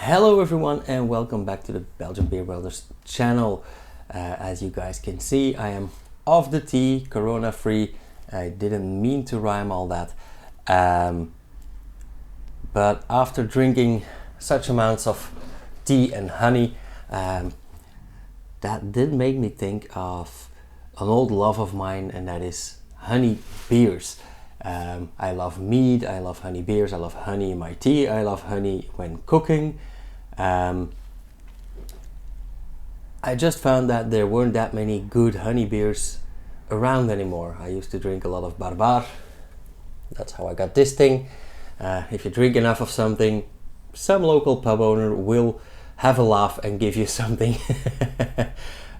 Hello everyone and welcome back to the Belgian Beer Brothers channel. As you guys can see, I am off the tea, corona free. I didn't mean to rhyme all that. But after drinking such amounts of tea and honey, that did make me think of an old love of mine, and that is honey beers. I love mead, I love honey beers, I love honey in my tea, I love honey when cooking. I just found that there weren't that many good honey beers around anymore. I used to drink a lot of barbar. That's how I got this thing. If you drink enough of something, some local pub owner will have a laugh and give you something.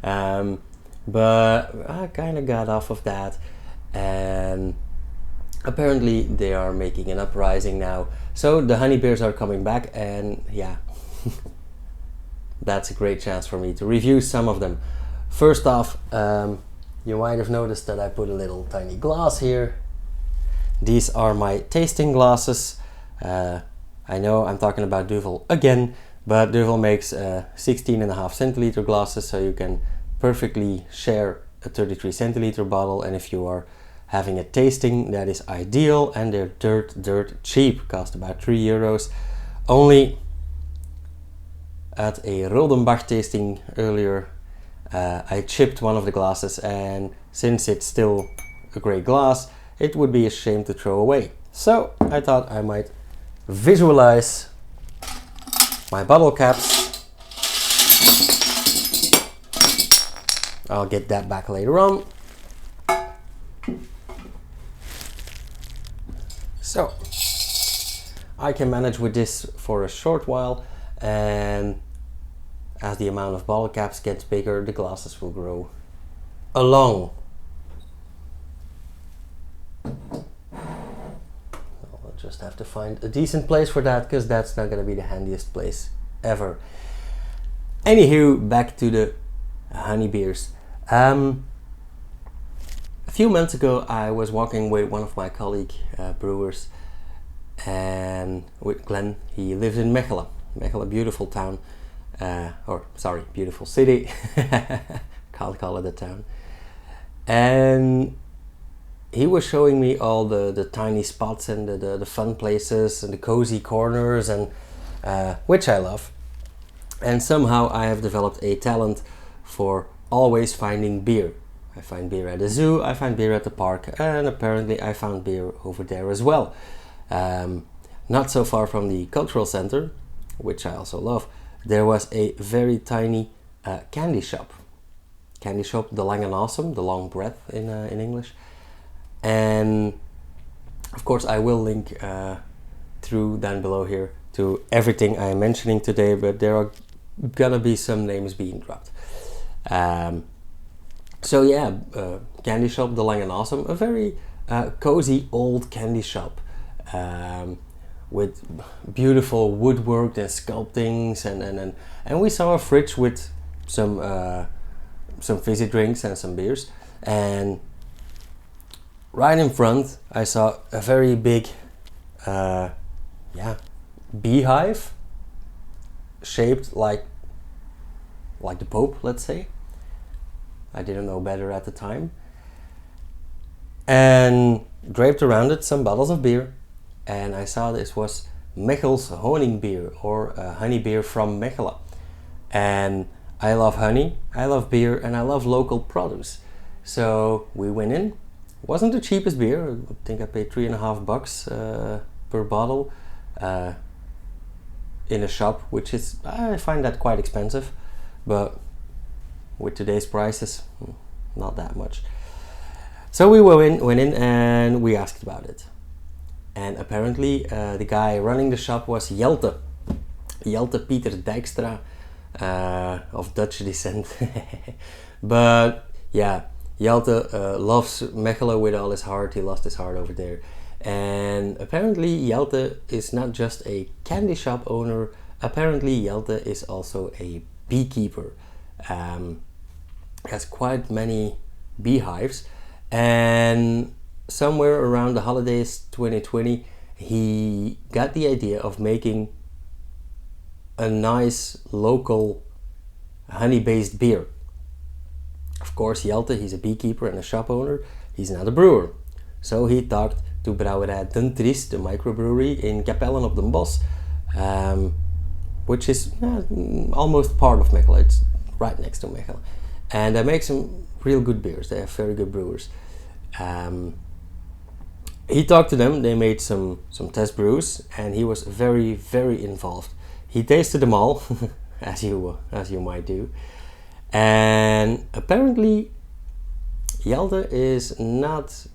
But I kind of got off of that, and apparently they are making an uprising now. So the honey beers are coming back, and yeah, that's a great chance for me to review some of them. First off, you might have noticed that I put a little tiny glass here. These are my tasting glasses. I know I'm talking about Duvel again, but Duvel makes 16.5 centiliter glasses, so you can perfectly share a 33 centiliter bottle, and if you are having a tasting, that is ideal. And they're dirt cheap, cost about €3. Only at a Rodenbach tasting earlier, I chipped one of the glasses, and since it's still a great glass, it would be a shame to throw away. So I thought I might visualize my bottle caps. I'll get that back later on. So I can manage with this for a short while, and as the amount of bottle caps gets bigger, the glasses will grow along. I'll just have to find a decent place for that, because that's not going to be the handiest place ever. Anywho, back to the honey beers. A few months ago, I was walking with one of my colleague brewers, and with Glenn. He lives in Mechelen. Mechelen, beautiful town, beautiful city. Can't call it a town. And he was showing me all the tiny spots and the fun places and the cozy corners, and which I love. And somehow I have developed a talent for always finding beer. I find beer at the zoo, I find beer at the park, and apparently I found beer over there as well. Not so far from the cultural center, which I also love, there was a very tiny candy shop. The LAngen Asem, the long breath in English. And of course I will link through down below here to everything I am mentioning today, but there are gonna be some names being dropped. So yeah, candy shop, the LAngen Asem, a very cozy old candy shop with beautiful woodwork and sculptings, and we saw a fridge with some fizzy drinks and some beers, and right in front I saw a very big beehive shaped like the Pope, let's say. I didn't know better at the time. And draped around it some bottles of beer, and I saw this was Mechels Honingbier, or honey beer from Mechelen. And I love honey, I love beer, and I love local produce. So we went in. Wasn't the cheapest beer. I think I paid $3.50 per bottle in a shop, which is, I find that quite expensive, but with today's prices, not that much. So we went in and we asked about it. And apparently the guy running the shop was Jelte Pieter Dijkstra, of Dutch descent. But yeah, Jelte loves Mechelen with all his heart. He lost his heart over there. And apparently Jelte is not just a candy shop owner. Apparently Jelte is also a beekeeper. Has quite many beehives, and somewhere around the holidays 2020 he got the idea of making a nice local honey-based beer. Of course, Jelte, he's a beekeeper and a shop owner. He's not a brewer. So he talked to Brouwerij Den Triest, the microbrewery in Capellen op den Bosch, which is almost part of Mechelen. It's right next to Mechelen. And they make some real good beers. They have very good brewers. He talked to them. They made some test brews, and he was very, very involved. He tasted them all, as you might do. And apparently, Jelte is not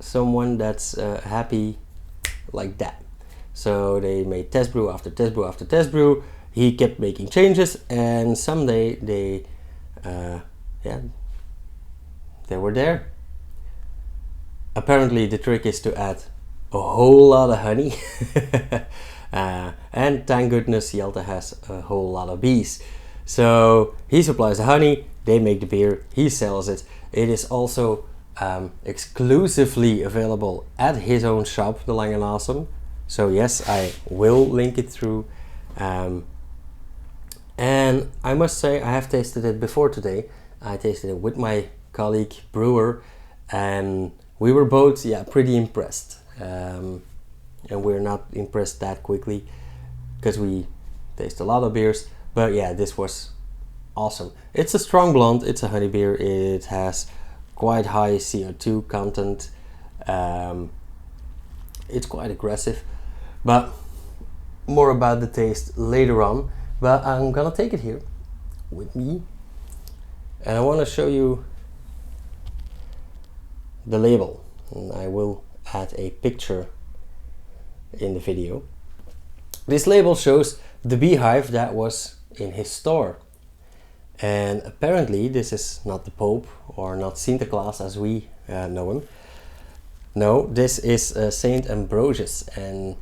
someone that's happy like that. So they made test brew after test brew after test brew. He kept making changes, and someday they were there. Apparently the trick is to add a whole lot of honey. And thank goodness Jelte has a whole lot of bees. So he supplies the honey, they make the beer, he sells it. It is also exclusively available at his own shop, the LAngen Asem. So yes, I will link it through. And I must say, I have tasted it before today. I tasted it with my colleague brewer, and we were both pretty impressed. And we're not impressed that quickly because we taste a lot of beers. But yeah, this was awesome. It's a strong blonde, it's a honey beer, it has quite high CO2 content. It's quite aggressive, but more about the taste later on. But I'm gonna take it here with me, and I want to show you the label, and I will add a picture in the video. This label shows the beehive that was in his store, and apparently this is not the Pope or not Sinterklaas as we know him. No, this is Saint Ambrosius, and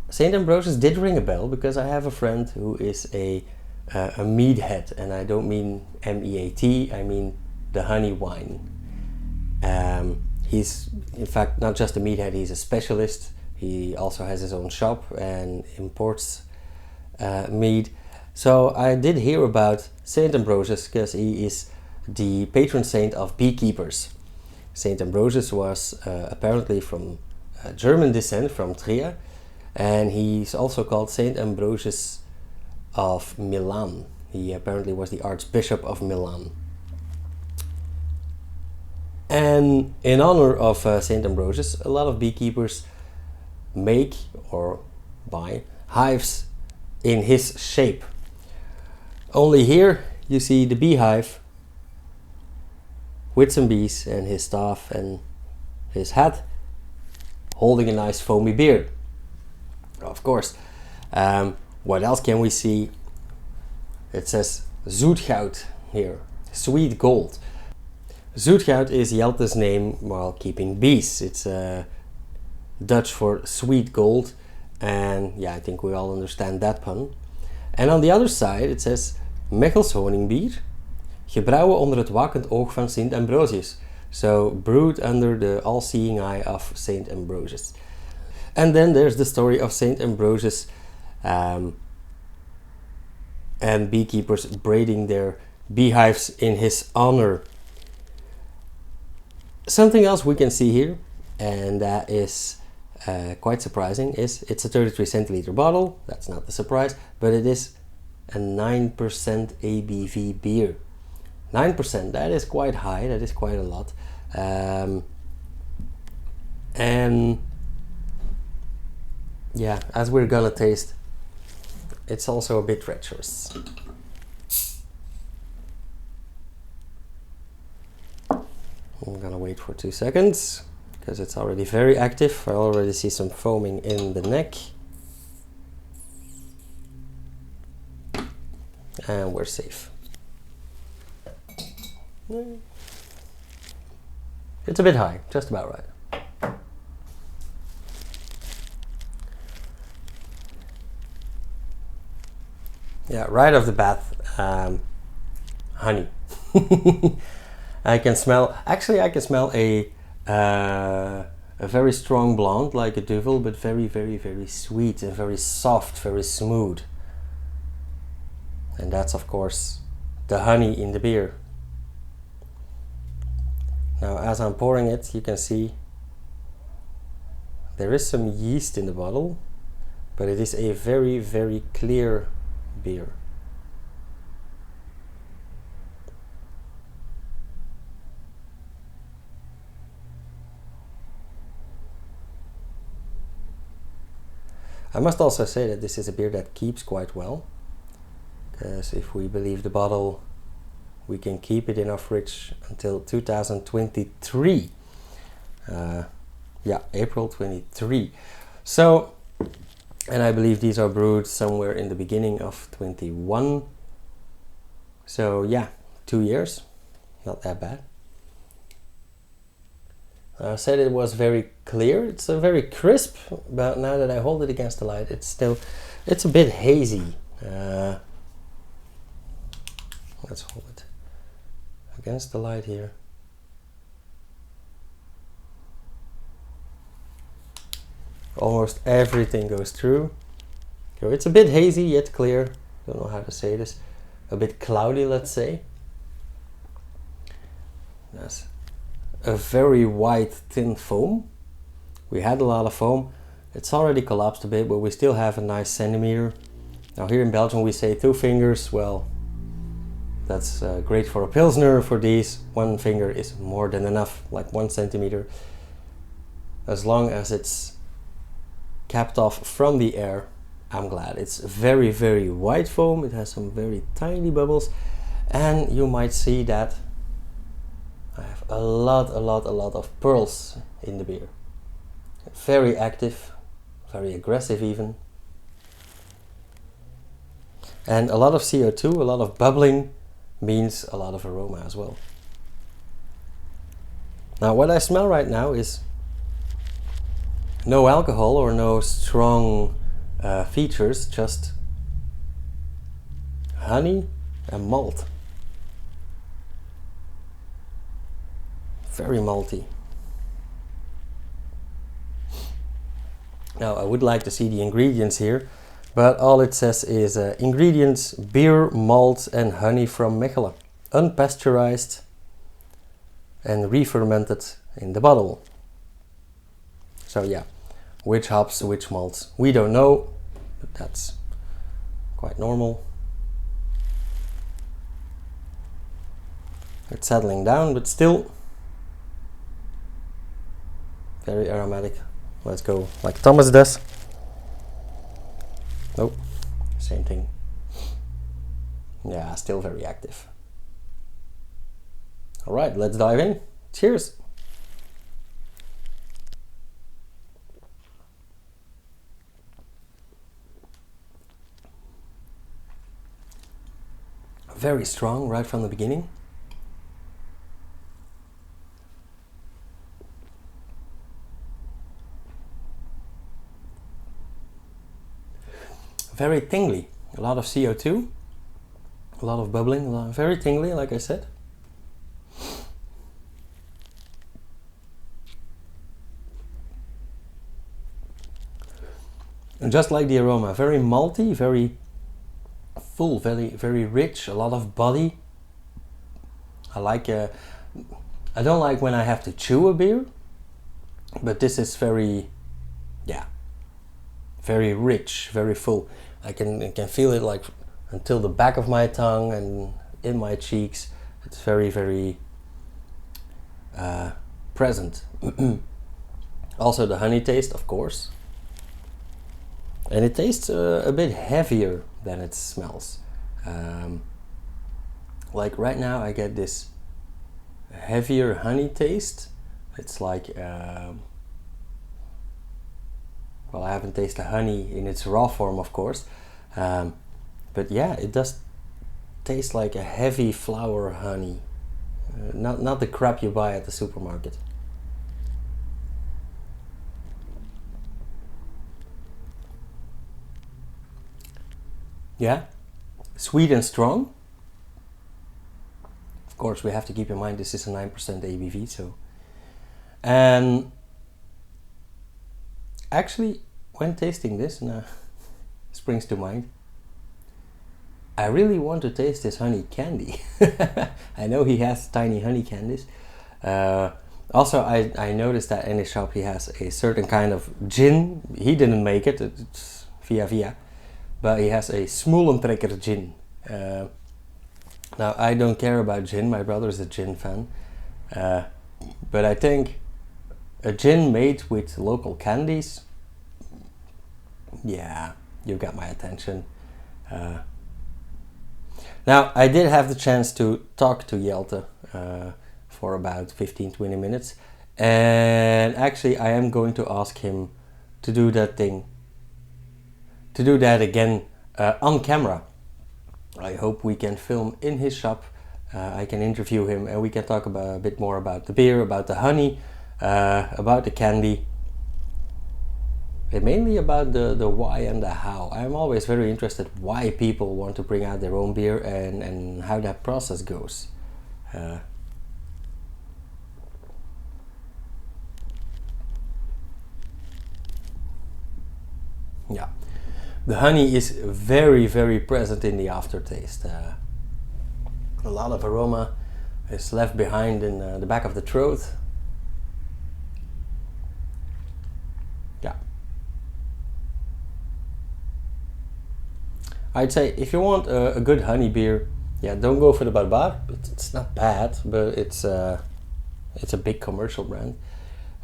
Saint Ambrosius did ring a bell because I have a friend who is a meadhead, and I don't mean M-E-A-T, I mean the honey wine. He's in fact not just a meathead, he's a specialist. He also has his own shop and imports mead. So I did hear about Saint Ambrosius because he is the patron saint of beekeepers. Saint Ambrosius was apparently from German descent, from Triest, and he's also called Saint Ambrosius of Milan. He apparently was the Archbishop of Milan. And in honor of Saint Ambrosius, a lot of beekeepers make or buy hives in his shape. Only here you see the beehive with some bees and his staff and his hat holding a nice foamy beer. Of course. What else can we see? It says zoetgoud here, sweet gold. Zoetgoud is Jelte's name while keeping bees. It's Dutch for sweet gold, and yeah, I think we all understand that pun. And on the other side it says Mechels Honingbier, gebrouwen onder het wakend oog van Saint Ambrosius. So brewed under the all-seeing eye of Saint Ambrosius. And then there's the story of Saint Ambrosius and beekeepers braiding their beehives in his honor. Something else we can see here, and that is quite surprising, is it's a 33 centiliter bottle. That's not the surprise, but it is a 9% ABV beer. 9%, that is quite high, that is quite a lot. And yeah, as we're gonna taste, it's also a bit treacherous. I'm gonna wait for 2 seconds because it's already very active. I already see some foaming in the neck. And we're safe. It's a bit high, just about right. Yeah, right off the bat, honey. I can smell. Actually, I can smell a a very strong blonde like a Duvel, but very, very, very sweet and very soft, very smooth. And that's of course the honey in the beer. Now as I'm pouring it, you can see there is some yeast in the bottle, but it is a very, very clear beer. I must also say that this is a beer that keeps quite well, because if we believe the bottle, we can keep it in our fridge until 2023. Yeah, April 23. So, and I believe these are brewed somewhere in the beginning of 21. So yeah, 2 years, not that bad. I said it was very clear. It's a very crisp, but now that I hold it against the light, it's a bit hazy. Let's hold it against the light here. Almost everything goes through. So it's a bit hazy yet clear. Don't know how to say this. A bit cloudy, let's say. Yes. A very white thin foam. We had a lot of foam. It's already collapsed a bit, but we still have a nice centimeter. Now here in Belgium we say 2 fingers. Well, that's great for a Pilsner. For these, 1 finger is more than enough, like 1 centimeter. As long as it's capped off from the air, I'm glad. It's very, very white foam. It has some very tiny bubbles, and you might see that I have a lot of pearls in the beer. Very active, very aggressive even. And a lot of CO2, a lot of bubbling means a lot of aroma as well. Now what I smell right now is no alcohol or no strong features, just honey and malt. Very malty. Now I would like to see the ingredients here, but all it says is ingredients: beer, malt and honey from Mechelen, unpasteurized and re-fermented in the bottle. So yeah, which hops, which malts, we don't know, but that's quite normal. It's settling down, but still very aromatic. Let's go like Thomas does. Nope, same thing. Yeah, still very active. All right, let's dive in. Cheers. Very strong right from the beginning. Very tingly, a lot of CO2, a lot of bubbling, very tingly, like I said. And just like the aroma, very malty, very full, very rich, a lot of body. I don't like when I have to chew a beer, but this is very rich, very full. I can feel it like until the back of my tongue and in my cheeks. It's very present. Also the honey taste, of course, and it tastes a bit heavier than it smells. Like right now I get this heavier honey taste. It's like well, I haven't tasted honey in its raw form, of course, but yeah, it does taste like a heavy flower honey, not the crap you buy at the supermarket. Yeah, sweet and strong. Of course, we have to keep in mind this is a 9% ABV, so. And Actually, when tasting this, springs to mind, I really want to taste this honey candy. I know he has tiny honey candies. Also, I noticed that in his shop he has a certain kind of gin. He didn't make it, it's via. But he has a Smolentrekker gin. Now, I don't care about gin. My brother is a gin fan. But I think a gin made with local candies, yeah, you got my attention. Now, I did have the chance to talk to Jelte for about 15-20 minutes. And actually, I am going to ask him to do that again on camera. I hope we can film in his shop. I can interview him and we can talk a bit more about the beer, about the honey, about the candy, and mainly about the why and the how. I'm always very interested why people want to bring out their own beer and how that process goes. Yeah, the honey is very, very present in the aftertaste. A lot of aroma is left behind in the back of the throat. Yeah. I'd say if you want a good honey beer, yeah, don't go for the Barbar. It's not bad, but it's a big commercial brand.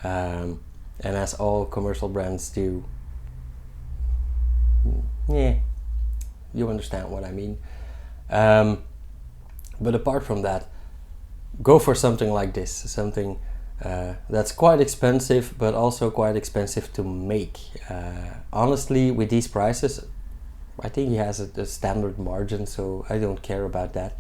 And as all commercial brands do, yeah, you understand what I mean. But apart from that, go for something like this, something that's quite expensive, but also quite expensive to make. Honestly, with these prices, I think he has a standard margin, so I don't care about that.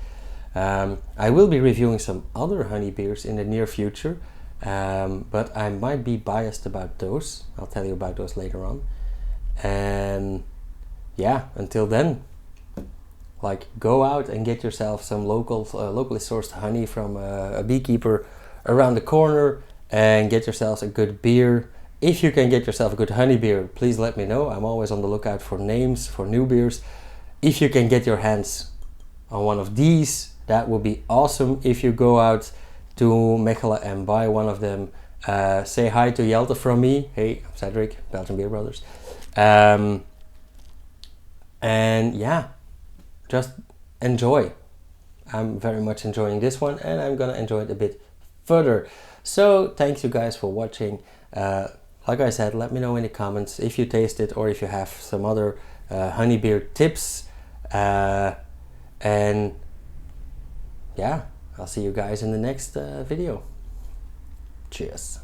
I will be reviewing some other honey beers in the near future, but I might be biased about those. I'll tell you about those later on. And yeah, until then, like, go out and get yourself some locally sourced honey from a beekeeper around the corner and get yourselves a good beer. If you can get yourself a good honey beer, please let me know. I'm always on the lookout for names for new beers. If you can get your hands on one of these, that would be awesome. If you go out to Mechelen and buy one of them, say hi to Jelte from me. Hey, I'm Cedric, Belgian Beer Brothers. And yeah, just enjoy. I'm very much enjoying this one and I'm gonna enjoy it a bit further. So thanks you guys for watching. Like I said, let me know in the comments if you taste it or if you have some other honey beer tips. And yeah, I'll see you guys in the next video. Cheers.